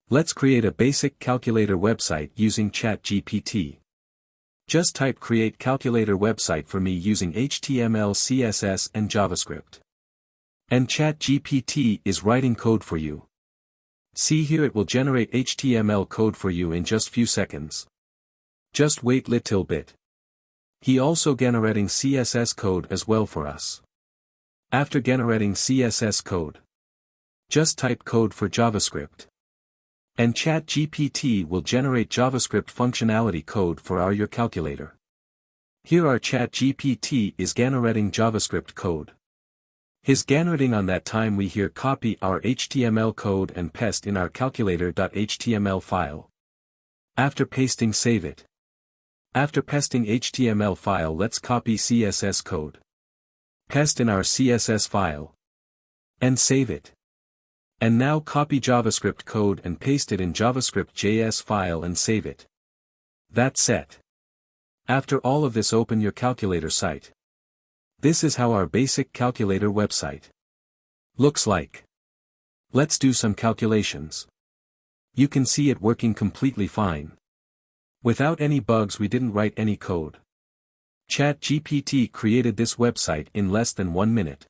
Let's create a basic calculator website using ChatGPT. Just type create calculator website for me using HTML, CSS and JavaScript. And ChatGPT is writing code for you. See here, it will generate HTML code for you in just few seconds. Just wait little bit. He also generating CSS code as well for us. After generating CSS code, just type code for JavaScript. And ChatGPT will generate JavaScript functionality code for your calculator. Here our ChatGPT is generating JavaScript code. His generating on that time we here copy our HTML code and paste in our calculator.html file. After pasting, save it. After pasting HTML file, let's copy CSS code. Paste in our CSS file. And save it. And now copy JavaScript code and paste it in JavaScript.js file and save it. That's it. After all of this, open your calculator site. This is how our basic calculator website looks like. Let's do some calculations. You can see it working completely fine. Without any bugs, we didn't write any code. ChatGPT created this website in less than 1 minute.